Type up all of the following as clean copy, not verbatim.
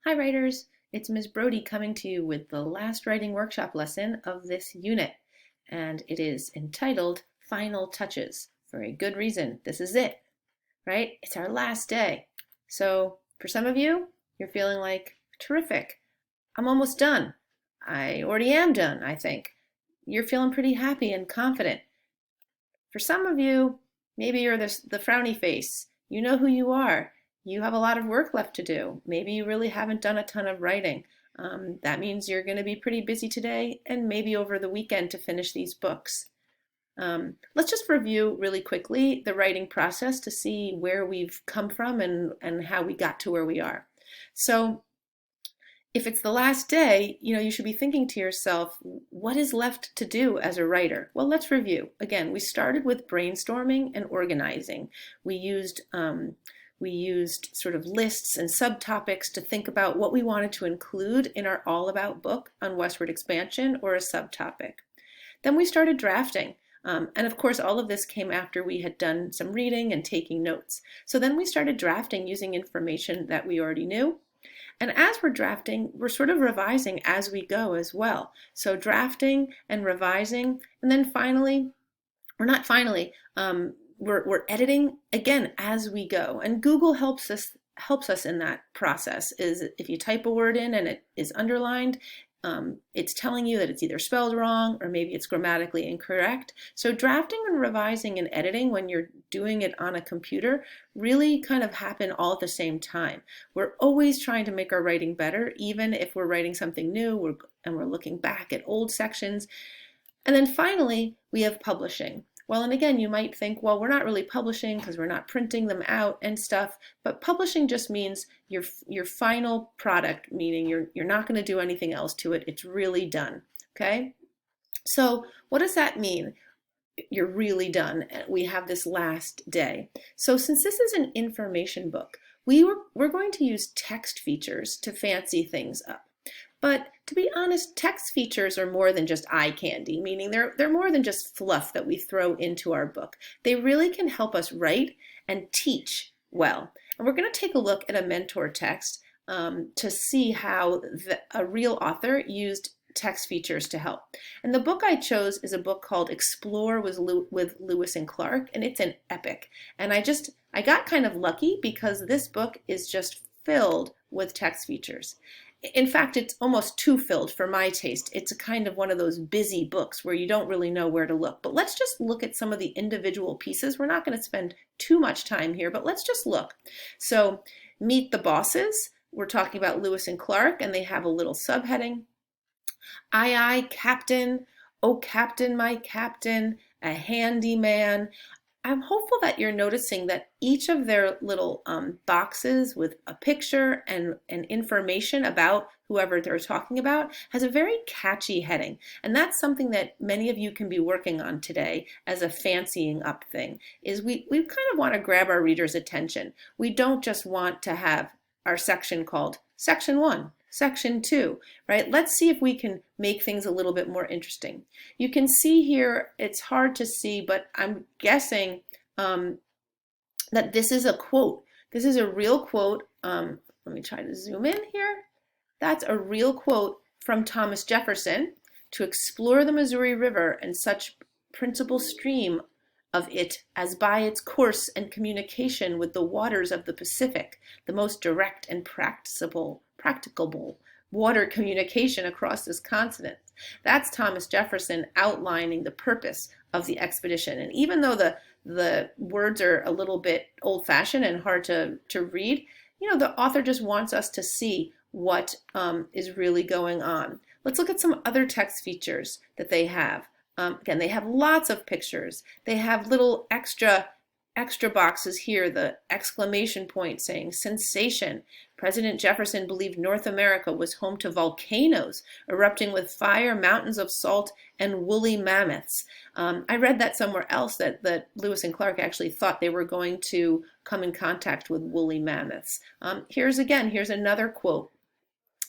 Hi writers, it's Ms. Brody coming to you with the last writing workshop lesson of this unit, and it is entitled Final Touches. For a good reason. This is it, right? It's our last day. So for some of you, you're feeling like, terrific, I'm almost done. I already am done, I think. You're feeling pretty happy and confident. For some of you, maybe you're the frowny face. You know who you are. You have a lot of work left to do. Maybe you really haven't done a ton of writing. That means you're going to be pretty busy today and maybe over the weekend to finish these books. Let's just review really quickly the writing process to see where we've come from and how we got to where we are. So if it's the last day, you should be thinking to yourself, what is left to do as a writer? Well, let's review. Again, we started with brainstorming and organizing. We used sort of lists and subtopics to think about what we wanted to include in our All About book on westward expansion or a subtopic. Then we started drafting. And of course, all of this came after we had done some reading and taking notes. So then we started drafting using information that we already knew. And as we're drafting, we're sort of revising as we go as well. So drafting and revising, and then finally, or not finally, we're editing again as we go. And Google helps us in that process. Is if you type a word in and it is underlined, it's telling you that it's either spelled wrong or maybe it's grammatically incorrect. So drafting and revising and editing when you're doing it on a computer really kind of happen all at the same time. We're always trying to make our writing better, even if we're writing something new and we're looking back at old sections. And then finally, we have publishing. Well, and again, you might think, well, we're not really publishing because we're not printing them out and stuff, but publishing just means your final product, meaning you're not going to do anything else to it. It's really done, okay? So what does that mean? You're really done. We have this last day. So since this is an information book, we're going to use text features to fancy things up. But to be honest, text features are more than just eye candy, meaning they're more than just fluff that we throw into our book. They really can help us write and teach well. And we're going to take a look at a mentor text to see how a real author used text features to help. And the book I chose is a book called Explore with Lewis and Clark, and it's an epic. And I got kind of lucky because this book is just filled with text features. In fact, it's almost too filled for my taste. It's a kind of one of those busy books where you don't really know where to look. But let's just look at some of the individual pieces. We're not going to spend too much time here, but let's just look. So, Meet the Bosses. We're talking about Lewis and Clark, and they have a little subheading. Aye, aye, Captain. Oh, Captain, my Captain, a handy man. I'm hopeful that you're noticing that each of their little boxes with a picture and information about whoever they're talking about has a very catchy heading. And that's something that many of you can be working on today as a fancying up thing, is we kind of want to grab our readers' attention. We don't just want to have our section called Section 1, Section 2, right? Let's see if we can make things a little bit more interesting. You can see here, it's hard to see, but I'm guessing that this is a quote. This is a real quote. Let me try to zoom in here. That's a real quote from Thomas Jefferson: to explore the Missouri River and such principal stream of it as by its course and communication with the waters of the Pacific, the most direct and practicable water communication across this continent. That's Thomas Jefferson outlining the purpose of the expedition. And even though the words are a little bit old-fashioned and hard to read, the author just wants us to see what is really going on. Let's look at some other text features that they have. Again, they have lots of pictures. They have little extra boxes here, the exclamation point saying sensation. President Jefferson believed North America was home to volcanoes erupting with fire, mountains of salt, and woolly mammoths. I read that somewhere else that Lewis and Clark actually thought they were going to come in contact with woolly mammoths. Here's another quote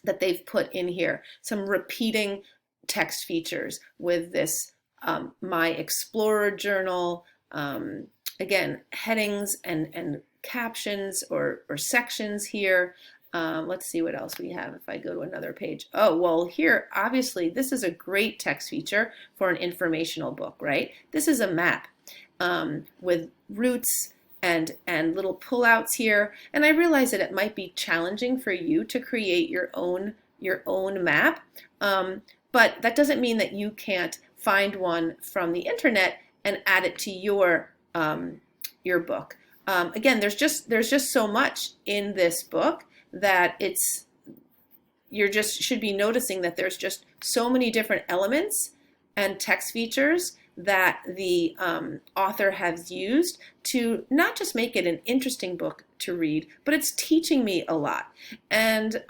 that they've put in here. Some repeating text features with this My Explorer Journal, again, headings and captions or sections here. Let's see what else we have if I go to another page. Oh, well, here, obviously, this is a great text feature for an informational book, right? This is a map with routes and little pullouts here. And I realize that it might be challenging for you to create your own map, but that doesn't mean that you can't find one from the internet and add it to your book. Again, there's just so much in this book that you're just should be noticing that there's just so many different elements and text features that the author has used to not just make it an interesting book to read, but it's teaching me a lot. And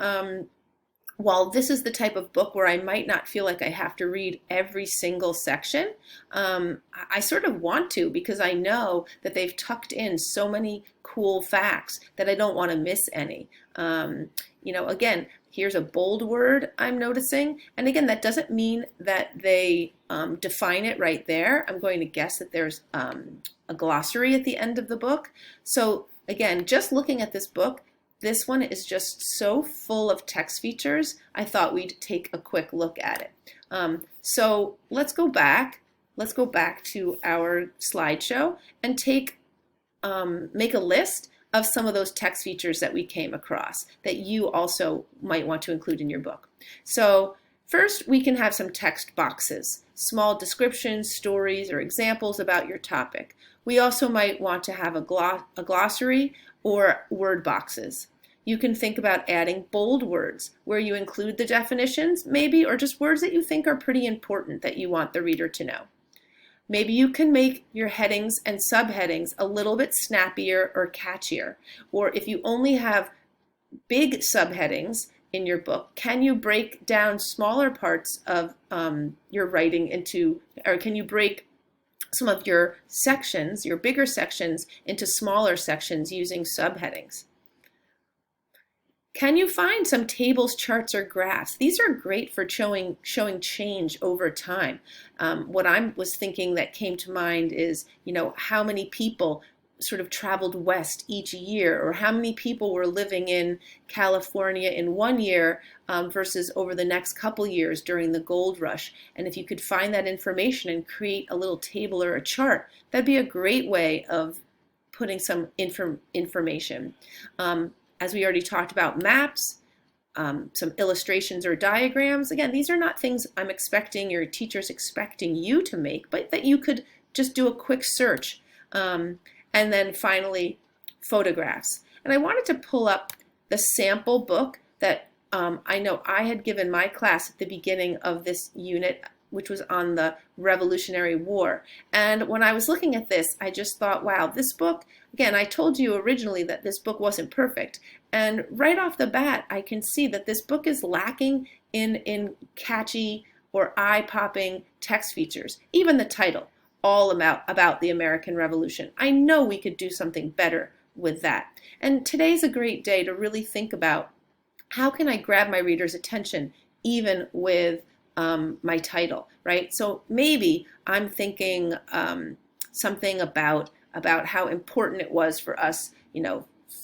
while this is the type of book where I might not feel like I have to read every single section, I sort of want to, because I know that they've tucked in so many cool facts that I don't want to miss any. Again, here's a bold word I'm noticing. And again, that doesn't mean that they define it right there. I'm going to guess that there's a glossary at the end of the book. So again, just looking at this book, this one is just so full of text features, I thought we'd take a quick look at it. So let's go back to our slideshow and make a list of some of those text features that we came across that you also might want to include in your book. So first, we can have some text boxes, small descriptions, stories, or examples about your topic. We also might want to have a glossary or word boxes. You can think about adding bold words where you include the definitions, maybe, or just words that you think are pretty important that you want the reader to know. Maybe you can make your headings and subheadings a little bit snappier or catchier. Or if you only have big subheadings in your book, can you break down smaller parts of your writing into, or can you break some of your sections, your bigger sections, into smaller sections using subheadings? Can you find some tables, charts, or graphs? These are great for showing change over time. What I was thinking that came to mind is, how many people sort of traveled west each year, or how many people were living in California in one year versus over the next couple years during the gold rush. And if you could find that information and create a little table or a chart, that'd be a great way of putting some information. As we already talked about, maps, some illustrations or diagrams. Again, these are not things I'm expecting your teacher's expecting you to make, but that you could just do a quick search. And then finally, photographs. And I wanted to pull up the sample book that I know I had given my class at the beginning of this unit, which was on the Revolutionary War. And when I was looking at this, I just thought, wow, this book, again, I told you originally that this book wasn't perfect. And right off the bat, I can see that this book is lacking in catchy or eye-popping text features. Even the title, all about the American Revolution. I know we could do something better with that. And today's a great day to really think about, how can I grab my reader's attention even with my title, right? So maybe I'm thinking something about how important it was for us,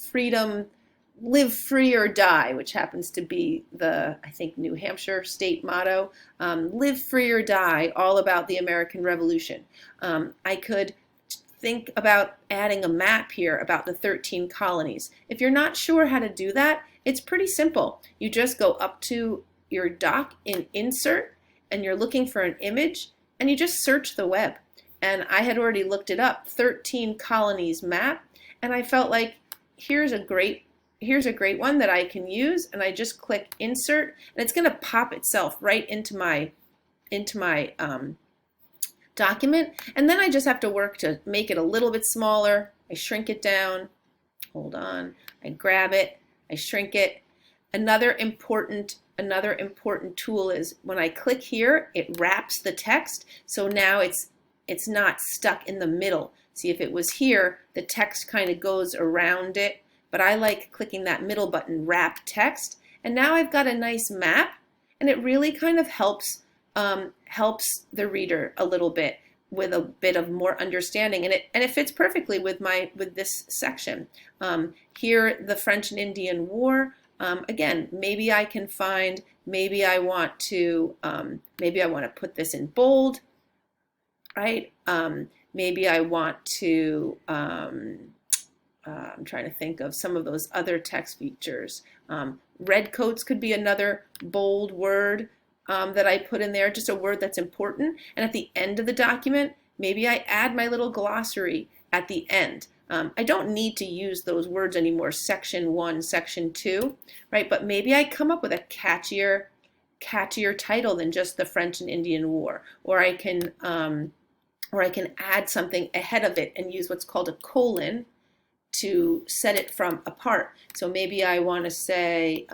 freedom, live free or die, which happens to be the, I think, New Hampshire state motto, live free or die, all about the American Revolution. I could think about adding a map here about the 13 colonies. If you're not sure how to do that, it's pretty simple. You just go up to your doc in Insert, and you're looking for an image, and you just search the web. And I had already looked it up, 13 colonies map, and I felt like here's a great one that I can use, and I just click Insert, and it's going to pop itself right into my document. And then I just have to work to make it a little bit smaller. I shrink it down. Hold on. I grab it. I shrink it. Another important tool is when I click here, it wraps the text. So now it's not stuck in the middle. See, if it was here, the text kind of goes around it. But I like clicking that middle button, Wrap Text. And now I've got a nice map, and it really kind of helps the reader a little bit with a bit of more understanding, and it fits perfectly with this section. Here, the French and Indian War. Again, maybe I can find, maybe I want to put this in bold, right? Maybe I want to, I'm trying to think of some of those other text features. Red coats could be another bold word that I put in there, just a word that's important. And at the end of the document, maybe I add my little glossary at the end. I don't need to use those words anymore, section 1, section 2, right? But maybe I come up with a catchier title than just the French and Indian War, or I can add something ahead of it and use what's called a colon to set it from apart. So maybe I want to say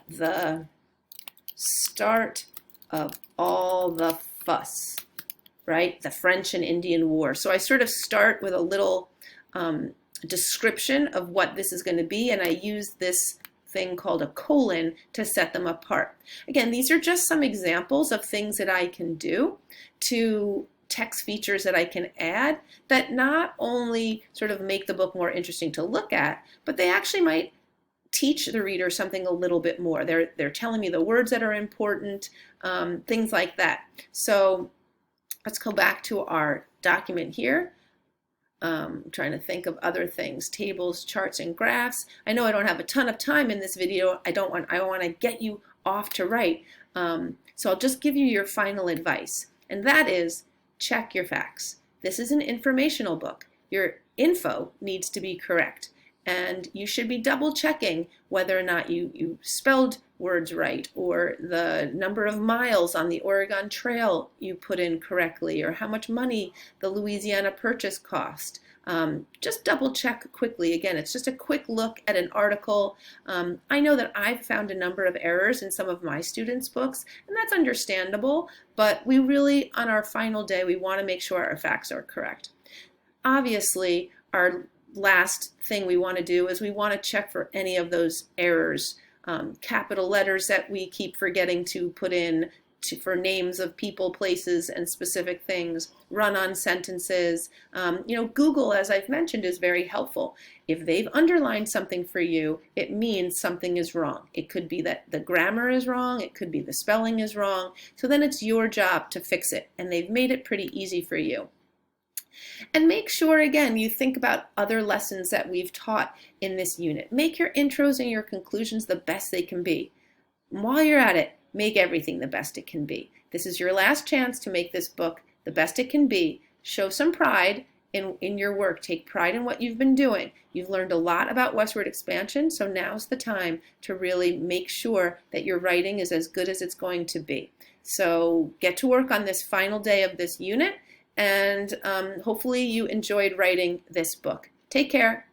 the start of all the fuss, right? The French and Indian War. So I sort of start with a little description of what this is going to be, and I use this thing called a colon to set them apart. Again, these are just some examples of things that I can do to text features that I can add that not only sort of make the book more interesting to look at, but they actually might teach the reader something a little bit more. They're telling me the words that are important, things like that. So let's go back to our document here. Trying to think of other things, tables, charts, and graphs. I know I don't have a ton of time in this video. I want to get you off to write. So I'll just give you your final advice, and that is check your facts. This is an informational book. Your info needs to be correct, and you should be double checking whether or not you spelled words right, or the number of miles on the Oregon Trail you put in correctly, or how much money the Louisiana Purchase cost. Just double check quickly. Again, it's just a quick look at an article. I know that I've found a number of errors in some of my students' books, and that's understandable, but we really, on our final day, we want to make sure our facts are correct. Obviously, our last thing we want to do is we want to check for any of those errors, capital letters that we keep forgetting to put in for names of people, places, and specific things, run-on sentences. Google, as I've mentioned, is very helpful. If they've underlined something for you, it means something is wrong. It could be that the grammar is wrong, it could be the spelling is wrong, so then it's your job to fix it, and they've made it pretty easy for you. And make sure, again, you think about other lessons that we've taught in this unit. Make your intros and your conclusions the best they can be. And while you're at it, make everything the best it can be. This is your last chance to make this book the best it can be. Show some pride in your work. Take pride in what you've been doing. You've learned a lot about westward expansion, so now's the time to really make sure that your writing is as good as it's going to be. So get to work on this final day of this unit, and hopefully you enjoyed writing this book. Take care.